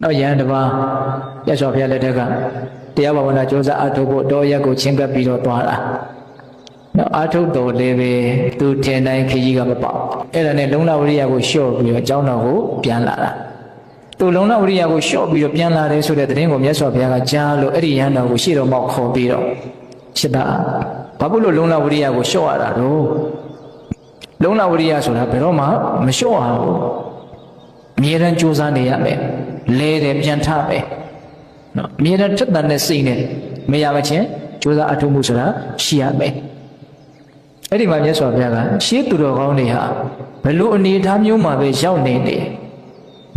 နောက်ယဟန်တစ်ပါးမြတ်စွာဘုရားလက်ထက်ကတရားဘာဝနာကြိုးစားအားထုတ်ဖို့တောရက်ကိုချင်းကပ်ပြီးတော့သွားတာနောက်အားထုတ်တော်လည်းပဲသူထင်တိုင်းခကြီးကမပေါက်အဲ့ဒါနဲ့လုံလဝရိယကိုလျှော့ပြီးတော့အကြောင်းတော်ကိုပြန်လာတာသူလုံလဝရိယကိုလျှော့ပြီးတော့ပြန်လာတယ်ဆိုတဲ့သတင်းကိုမြတ်စွာဘုရားကကြားလို့အဲ့ဒီယဟန်တော်ကိုရှေ့တော်မောက်ခေါ်ပြီးတော့ရှစ်တာဘာဖြစ်လို့လုံလဝရိယကိုလျှော့ရတာတော့လုံလဝရိယဆိုတာဘယ်တော့မှမလျှော့အောင်အမြဲတမ်းကြိုးစားနေရမယ်လဲတယ်ပြန်ထမယ်နော်အမြဲတမ်းထက်သန်တဲ့စိတ်နဲ့မရမချင်းကြိုးစားအထုမှုဆိုတာရှိရမယ်အဲ့ဒီမှာမြတ်စွာဘုရားကရှေးသူတော်ကောင်းတွေဟာဘယ်လိုအနေအထားမျိုးမှာပဲရောက်နေန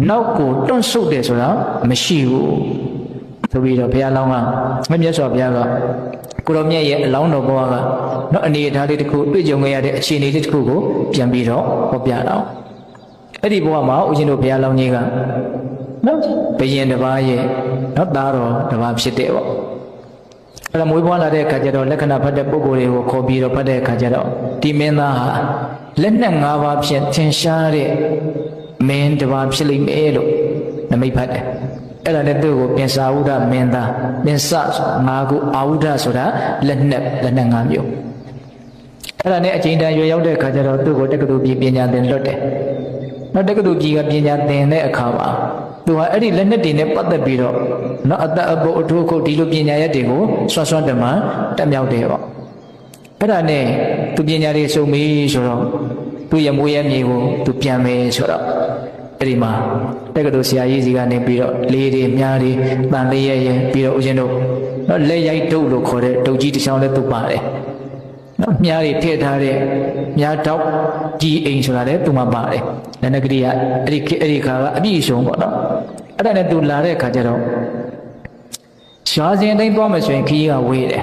ေနောက်ကိုတွန့်ဆုတ်တယ်ဆိုတာမရှိဘူးဆိုပြီးတော့ဘုရားလောင်းကမြတ်စွာဘုရားကကိုရောမြတ်ရဲ့အလောင်းတော်ဘဝကနော်အနေအထားလေးတစ်ခုတွေ့ကြုံခဲ့ရတဲ့အခြေအနေလေးတစ်ခုကိုပြန်ပြီးတော့ဟောပြတော့အဲ့ဒီဘဝမှာဦးဇင်းတို့ဘုရားလောင်းကြီးကနော်ဘယင်တစ်ပါးရဲ့နော်သားတော်တစ်ပါးဖြစ်တယ်ပေါ့အဲ့ဒါမွေးဖွားလာတဲ့အခါကျတော့လက္ခဏာဖတ်တဲ့ပုဂ္ဂိုလ်တွေကိုခေါ်ပြီးတော့ဖတ်တဲ့အခါကျတော့ဒီမင်းသားဟာလက်နက်၅ပါးဖြင့်ထင်ရှားတဲ့မင်းတစ်ပါးဖြစ်လိမ့်မယ်လို့နမိတ်ဖတ်တယ်အဲ့ဒါနဲ့သူ့ကိုပင်စာဝုဒ္ဓမင်းသားပင်စ၅ခုအာဝုဒ္ဓဆိုတာလက်နက်၅မျိုးအဲ့ဒါနဲ့အချိန်တန်ရွယ်ရောက်တဲ့အခါကျတော့သူ့ကိုတက္ကသိုလ်ပြည်ပညာသင်လွတ်တယ်နောက်တက္ကသိုလ်ပြည်ကပညာသင်တဲ့အခါမှာသူဟာအဲ့ဒီလက်နက်တွေနဲ့ပတ်သက်ပြီးတော့နော်အတအဖို့အထုခုဒီလိုပညာရက်တွေကိုဆွဆွတမန်တက်မြောက်တယ်ပေါ့အဲ့ဒါနဲ့သူပညာတွေစုံပြီဆိုတော့သူ့ရမွေးရမြေကိုသူပြန်မယ်ဆိုတော့အဲ့ဒီမှာတက္ကသိုလ်ဆရာကြီးစီကနေပြီးတော့လေးတွေမြားတွေတန်လေးရဲပြီးတော့ဦးဇင်းတို့နော်လက်ရိုက်ဒုတ်လို့ခေါ်တဲ့ဒုတ်ကြီးတစ်ချောင်းလည်းသူပါတယ်နော်မြားတွေထည့်ထားတဲ့မြားတောက်ကြီးအိမ်ဆိုတာလည်းသူမှပါတယ်လက်နက်ကလေးကအဲ့ဒီခါကအပြည့်စုံပေါ့နော်အဲ့ဒါနဲ့သူလာတဲ့အခါကျတော့ရှားစင်တိုင်းသွားမယ်ဆိုရင်ခီးကဝေးတယ်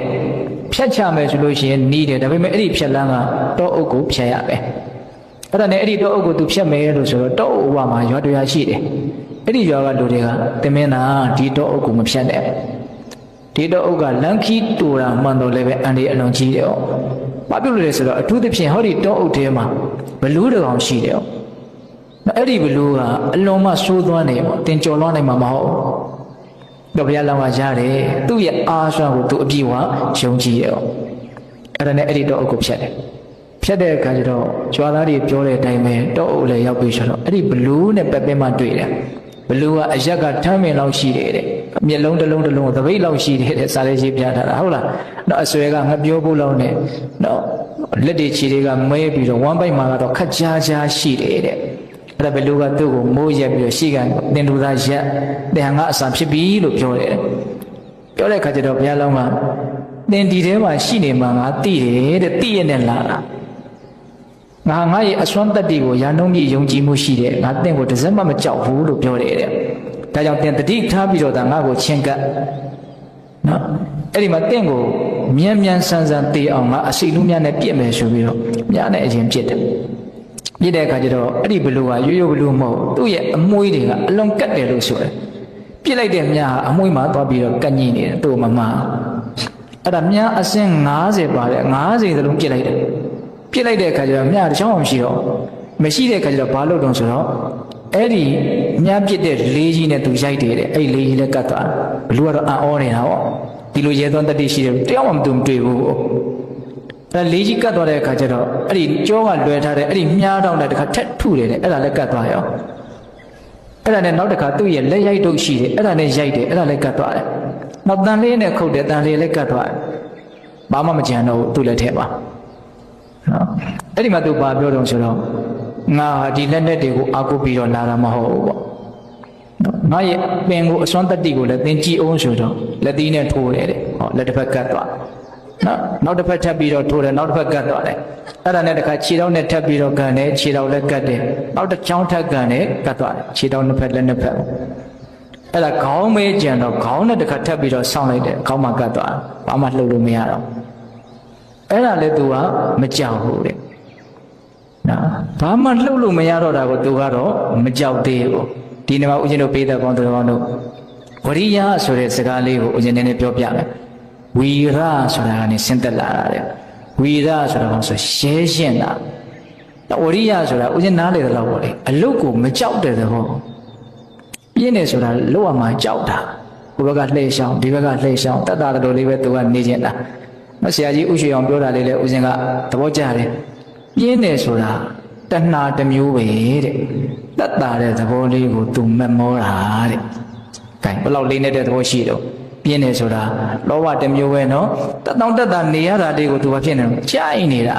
ဖြတ်ချမယ်ဆိုလို့ရှိရင်နီးတယ်ဒါပေမဲ့အဲ့ဒီဖြတ်လန်းကတောအုပ်ကိုဖြတ်ရမယ်အဲ့ဒါနဲ့အဲ့ဒီတောအုပ်ကိုသူဖြတ်မယ်လို့ဆိုတော့တောအုပ်ဝမှာရွာတရားရှိတယ်အဲ့ဒီရွာကလူတွေကတင်မင်းသားဒီတောအုပ်ကိုမဖြတ်နဲ့ဒီတောအုပ်ကလမ်းခီးတူတာမှန်တော့လည်းပဲအန်ဒီအလွန်ကြီးတယ်哦ဘာဖြစ်လို့လဲဆိုတော့အထူးသဖြင့်ဟောဒီတောအုပ်ထဲမှာဘလူးတကောင်ရှိတယ်哦အဲ့ဒီဘလူးကအလွန်မှဆိုးသွမ်းနေပေါ့တင်ကြော်လွှမ်းနိုင်မှာမဟုတ်ဘူးတော့ဘုရားလောင်းကရတယ်သူ့ရဲ့အားစွမ်းကိုသူအပြည့်ဝယုံကြည်တယ်哦အဲ့ဒါနဲ့အဲ့ဒီတောအုပ်ကိုဖြတ်တယ်ဖြတ်တဲ့အခါကျတော့ကြွားသားတွေပြောတဲ့အတိုင်းပဲတောအုပ်လည်းရောက်ပြီးဆိုတော့အဲ့ဒီဘလူးနဲ့ပက်ပင်းမှတွေ့တယ်ဘလူးကအရက်ကထမ်းမင်လောက်ရှိတယ်တဲ့မျက်လုံးတစ်လုံးသပိတ်လောက်ရှိတယ်တဲ့စာလေးရေးပြထားတာဟုတ်လားတော့အစွဲကငပြောဖို့လောက်နဲ့တော့လက်တွေခြေတွေကမဲပြီးတော့ဝမ်းပိုက်မှာကတော့ခက်ကြားရှိတယ်တဲ့အဲ့ဒါဘလူးကသူ့ကိုမိုးရက်ပြီးတော့ရှိကန်တင်လူသားရက်တင်ငါအစာဖြစ်ပြီလို့ပြောတယ်ပြောတဲ့အခါကျတော့ဘုရားလောင်းကတင်ဒီထဲမှာရှိနေမှာငါသိတယ်တဲ့သိရနဲ့လာတာငါရဲ့အစွမ်းတတ္တိကိုရာနှုံးမြင့်ယုံကြည်မှုရှိတယ်ငါတင့်ကိုတစ်စက်မှမကြောက်ဘူးလို့ပြောတယ်တဲ့ဒါကြောင့်တင်တတိထားပြီးတော့ဒါငါ့ကိုချင်းကပ်နော်အဲ့ဒီမှာတင့်ကိုမြန်ဆန်းတေးအောင်ငါအစိတ်လူးများနဲ့ပြစ်မယ်ဆိုပြီးတော့မြားနဲ့အရင်ပြစ်တယ်ပြစ်တဲ့အခါကျတော့အဲ့ဒီဘလူးကရိုးဘလူးမဟုတ်သူ့ရဲ့အမွှေးတွေကအလွန်ကတ်တယ်လို့ဆိုတယ်ပြစ်လိုက်တဲ့မြားဟာအမွှေးမှာသွားပြီးတော့ကတ်ညိနေတယ်သူ့မမအဲ့ဒါမြားအစင်း90ပါတယ်90သလုံးပြစ်လိုက်တယ်ပြစ်လိုက်တဲ့အခါကျတော့မြားတစ်ချောင်းမရှိတော့မရှိတဲ့အခါကျတော့ဘာလို့တုံးဆိုတော့အဲ့ဒီမြားပြစ်တဲ့လေးကြီးနဲ့သူရိုက်တယ်တဲ့အဲ့လေးကြီးလည်းကတ်သွားဘလူးကတော့အံ့ဩနေတာပေါ့ဒီလိုရဲသွန်းတတိရှိတယ်တယောက်မှမတွေ့ဘူးအဲ့လေးကြီးကတ်သွားတဲ့အခါကျတော့အဲ့ဒီကြောကလွယ်ထားတဲ့အဲ့ဒီမြားတောင်းတဲ့တစ်ခါထက်ထုတယ်တဲ့အဲ့ဒါလည်းကတ်သွားရောအဲ့ဒါနဲ့နောက်တစ်ခါသူ့ရဲ့လက်ရိုက်တုပ်ရှိတယ်အဲ့ဒါနဲ့ရိုက်တယ်အဲ့ဒါလည်းကတ်သွားတယ်နောက်တန်လေးနဲ့ခုတ်တယ်တန်လေးလည်းကတ်သွားတယ်ဘာမှမကြံတော့ဘူးသူ့လက်ထဲပါနော်အဲ့ဒီမှာသူဘာပြောတော့ဆိုတော့ငါဒီလက်နဲ့တွေကိုအာကိုပြီးတော့လာတာမဟုတ်ဘူးပေါ့နော်ငါရဲ့ပင်ကိုအစွမ်းတတ္တိကိုလည်းသင်ကြည့်အောင်ဆိုတော့လက်သီးနဲ့ထိုးတယ်တဲ့ဟောလက်တစ်ဖက်ကတ်သွားနော်နောက်တစ်ဖက်ထပ်ပြီးတော့ထိုးတယ်နောက်တစ်ဖက်ကတ်သွားတယ်အဲ့ဒါနဲ့တခါခြေထောက်နဲ့ထပ်ပြီးတော့ကန်တယ်ခြေထောက်လည်းကတ်တယ်နောက်တစ်ချောင်းထပ်ကန်တယ်ကတ်သွားတယ်ခြေထောက်နှစ်ဖက်လက်နှစ်ဖက်အဲ့ဒါခေါင်းမေးကြံတော့ခေါင်းနဲ့တခါထပ်ပြီးတော့ဆောင်းလိုက်တယ်ခေါင်းမှာကတ်သွားဘာမှလှုပ်လို့မရတော့အဲ့ဒါလည်းသူကမကြောက်ဘူးတဲ့နော်ဘာမှလှုပ်လို့မရတော့တာကိုသူကတော့မကြောက်သေးဘူးဒီနေ့မှာဦးဇင်းတို့ပေးတဲ့ကောင်းသူတော်ကောင်းတို့ဝရိယဆိုတဲ့စကားလေးကိုဦးဇင်းနည်းနည်းပြောပြမယ်ဝီရဆိုတာကနေဆင်းသက်လာတာတဲ့ဝီရဆိုတာကဆိုရဲရင်တာဝရိယဆိုတာဦးဇင်းနားလေတော့ပေါ့လေအလုတ်ကိုမကြောက်တဲ့သဘော ပြင်းနေဆိုတာလောက်ရမှာကြောက်တာဟိုဘက်ကလှည့်ရှောင်းဒီဘက်ကလှည့်ရှောင်းတတ်တာတော်လေးပဲသူကနေကျင်တာနော်ဆရာကြီးဥရွှေအောင်ပြောတာလေးလဲဦးဇင်းကသဘောကျတယ်ပြင်းနေဆိုတာတဏှာတစ်မျိုးပဲတဲ့တတ်တာတဲ့သဘောလေးကိုသူမမောတာတဲ့ကဲဘယ်လောက်လေးနေတဲ့သဘောရှိတော့ပြင်းနေဆိုတာလောဘတစ်မျိုးပဲနော်တတ်တောင်တတ်တာနေရတာလေးကိုသူဘာဖြစ်နေလဲကြိုက်နေတာ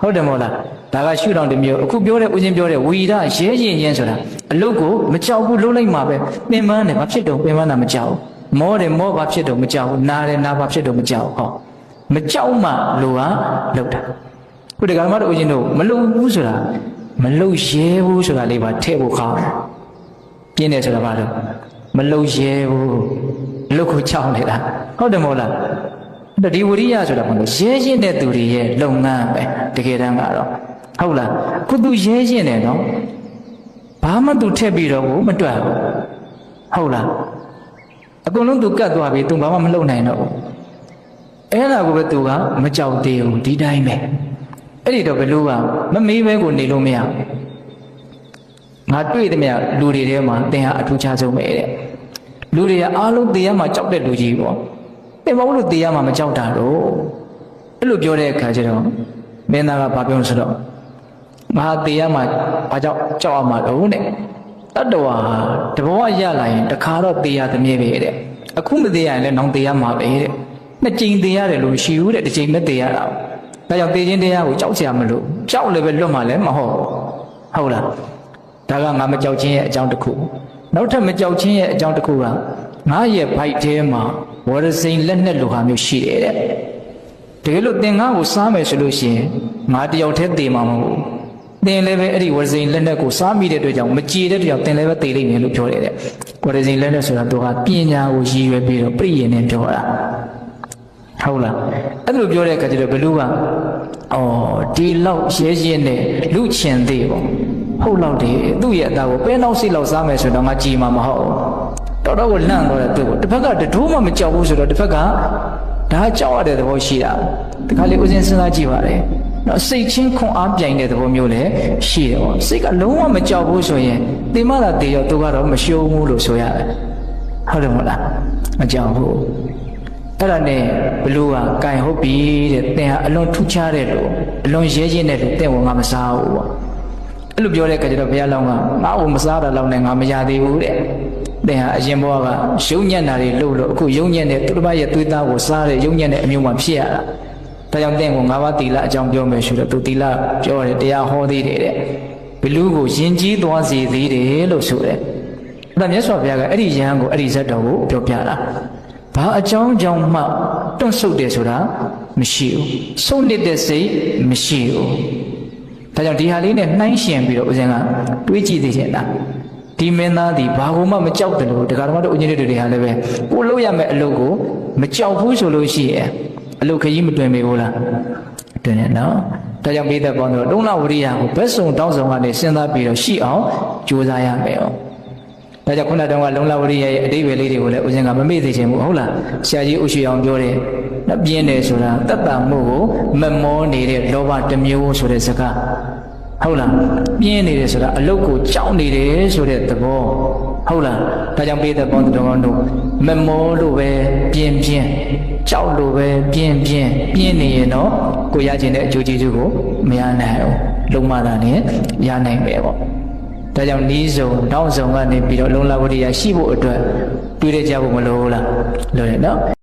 ဟုတ်တယ်မဟုတ်လားဒါကရှုထောင့်တစ်မျိုးအခုပြောတဲ့ဦးဇင်းပြောတဲ့ဝီရရဲရင်ချင်းဆိုတာအလုတ်ကိုမကြောက်ဘူးလုံးလိုက်မှာပဲပင်ပန်းတယ်ဘာဖြစ်တော့ပင်ပန်းတာမကြောက်မောတယ်မောဘာဖြစ်တော့မကြောက်နားတယ်နားဘာဖြစ်တော့မကြောက်ဟောမကြောက်မှလူကလောက်တာခုဒီကမ္ဘာတို့ဦးဇင်းတို့မလုံဘူးဆိုတာမလုံရဲဘူးဆိုတာလေးပါထည့်ဖို့ကောင်းပြင်းတယ်ဆိုတာဘာလို့မလုံရဲဘူးလုတ်ကိုကြောက်နေတာဟုတ်တယ်မဟုတ်လားဒီဝရိယဆိုတာဘာလို့ရဲရင်တဲ့သူတွေရဲ့လုပ်ငန်းပဲတကယ်တမ်းကတော့ဟုတ်လားခုသူရဲရင်တယ်နော်ဘာမှသူထည့်ပြီးတော့မတွက်ဘူးဟုတ်လားအကုန်လုံးသူကတ်သွားပြီသူဘာမှမလုပ်နိုင်တော့ဘူးအဲ့ဒါကိုပဲသူကမကြောက်သေးဘူးဒီတိုင်းပဲအဲ့ဒီတော့ဘယ်လိုကမမေးပဲကိုနေလို့မရငါတွေ့တယ်မြလူတွေထဲမှာသင်ဟာအထူးခြားဆုံးပဲတဲ့လူတွေကအားလုံးတရားမှာကြောက်တဲ့လူကြီးပေါ့သင်မဟုတ်လို့တရားမှာမကြောက်တာတော့အဲ့လိုပြောတဲ့အခါကျတော့မင်းသားကဘာပြောလို့ဆိုတော့ငါတရားမှာဘာကြောက်ကြောက်ရမှာတော့တဲ့တတ္တဝါတဘောရလာရင်တခါတော့တရားသမီးပဲတဲ့အခုမသေးရင်လည်းနောင်တရားမှာပဲတဲ့နှစ်ကြိမ်တရားတယ်လို့မရှိဘူးတဲ့တစ်ကြိမ်မဲ့တရားတာဒါကြောင့်သေခြင်းတရားကိုကြောက်စရာမလိုကြောက်လည်းပဲလွတ်မှလည်းမဟုတ်ဟုတ်လားဒါကငါမကြောက်ခြင်းရဲ့အကြောင်းတစ်ခုနောက်ထပ်မကြောက်ခြင်းရဲ့အကြောင်းတစ်ခုကငါရဲ့ဘိုက်ထဲမှာဝရစိန်လက်နဲ့လိုဟာမျိုးရှိတယ်တဲ့တကယ်လို့သင်ငါ့ကိုစားမယ်ဆိုလို့ရှိရင်ငါတယောက်တည်းသေမှာမဟုတ်ဘူးသင်လည်းပဲအဲ့ဒီဝရစိန်လက်နဲ့ကိုစားမိတဲ့အတွက်ကြောင့်မကြည်တဲ့အတွက်ကြောင့်သင်လည်းပဲသေလိမ့်မယ်လို့ပြောတယ်တဲ့ဝရစိန်လက်နဲ့ဆိုတာသူကပညာကိုရည်ရွယ်ပြီးတော့ပြည့်ရင်နဲ့ပြောတာဟုတ်လားအဲ့လိုပြောတဲ့အခါကျတော့ဘယ်လိုကဒီလောက်ရဲရဲနဲ့လူချင်သေးပေါ့ဟုတ်လောက်တယ်သူ့ရဲ့အသားကိုပဲနောက်စိလောက်စားမယ်ဆိုတော့ငါကြည်မှာမဟုတ်တော်တော်ကိုလန့်တော့တယ်သူ့ကိုတစ်ဖက်ကတတိုးမှမကြောက်ဘူးဆိုတော့တစ်ဖက်ကဒါကြောက်ရတဲ့သဘောရှိတာဒီခါလေးဦးဇင်းစဉ်းစားကြည့်ပါလေနော်စိတ်ချင်းခွန်အားပြိုင်တဲ့သဘောမျိုးလည်းရှိတယ်ပေါ့စိတ်ကလုံးဝမကြောက်ဘူးဆိုရင်တေမလာတေရောသူကတော့မရှုံးဘူးလို့ဆိုရတယ်ဟုတ်တယ်မဟုတ်လားမကြောက်ဘူးအဲ့ဒါနဲ့ဘလူးကကင်ဟုတ်ပြီတဲ့သင်ဟာအလွန်ထူးခြားတဲ့လို့အလွန်ရဲချင်းတဲ့လို့သင်ကငါမစားဘူးပေါ့အဲ့လိုပြောတဲ့အခါကျတော့ဘုရားလောင်းကငါ့ကိုမစားတာလောက်နဲ့ငါမရသေးဘူးတဲ့သင်ဟာအရင်ဘဝကရုံညံ့တာတွေလို့အခုရုံညံ့တဲ့သူတစ်ပါးရဲ့သွေးသားကိုစားတဲ့ရုံညံ့တဲ့အမျိုးမှဖြစ်ရတာဒါကြောင့်သင်ကို၅ပါးသီလအကြောင်းပြောမယ်ဆိုတော့သူသီလပြောတယ်တရားဟောသေးတယ်တဲ့ဘလူးကိုယဉ်ကျေးသွားစေသေးတယ်လို့ဆိုတယ်အဲ့ဒါမြတ်စွာဘုရားကအဲ့ဒီယဟန်ကိုအဲ့ဒီဇတ်တော်ကိုပြောပြတာဘာအကြောင်းကြောင့်မှတွန့်ဆုတ်တယ်ဆိုတာမရှိဘူးဆုံးနစ်တဲ့စိတ်မရှိဘူးဒါကြောင့်ဒီဟာလေးနဲ့နှိုင်းယှဉ်ပြီးတော့ဦးဇင်းကတွေးကြည့်သေးတယ်လားဒီမင်းသားဒီဘာကိုမှမကြောက်တယ်လို့ဒကာတော်မတို့ဦးဇင်းတွေဟာလည်းပဲကိုလုပ်ရမယ့်အလုပ်ကိုမကြောက်ဘူးဆိုလို့ရှိရင်အလုပ်ခကြီးမတွင်မိဘူးလားတွင်တယ်နော်ဒါကြောင့်မိသက်ပေါင်းတို့လုံလဝရိယကိုဘက်စုံတောင်းဆောင်ကနေစဉ်းစားပြီးတော့ရှိအောင်ကြိုးစားရမယ်ဒါကြောင့်ခုနတုန်းကလုံလဝရိယရဲ့အတိတ်ပဲလေးတွေကိုလည်းဦးဇင်းကမမေ့သေးချင်ဘူးဟုတ်လားဆရာကြီးဥရှိအောင်ပြောတယ်နော်ပြင်းတယ်ဆိုတာတတ်တာမှုကိုမမောနေတဲ့လောဘတစ်မျိုးဆိုတဲ့စကားဟုတ်လားပြင်းနေတယ်ဆိုတာအလုတ်ကိုကြောက်နေတယ်ဆိုတဲ့သဘောဟုတ်လားဒါကြောင့်ပေးတဲ့ပေါင်းတော်တို့မမောလို့ပဲပြင်းပြင်းကြောက်လို့ပဲပြင်းပြင်းပြင်းနေရင်တော့ကိုရခြင်းတဲ့အကျိုးကျေးဇူးကိုမရနိုင်ဘူးလုံမတာနဲ့ရနိုင်ပဲပေါ့ဒါကြောင့်နီးစုံတောင်းစုံကနေပြီးတော့လုံလဝရိယရှိဖို့အတွက်တွေးရကြဖို့မလိုဘူးလားလိုတယ်နော်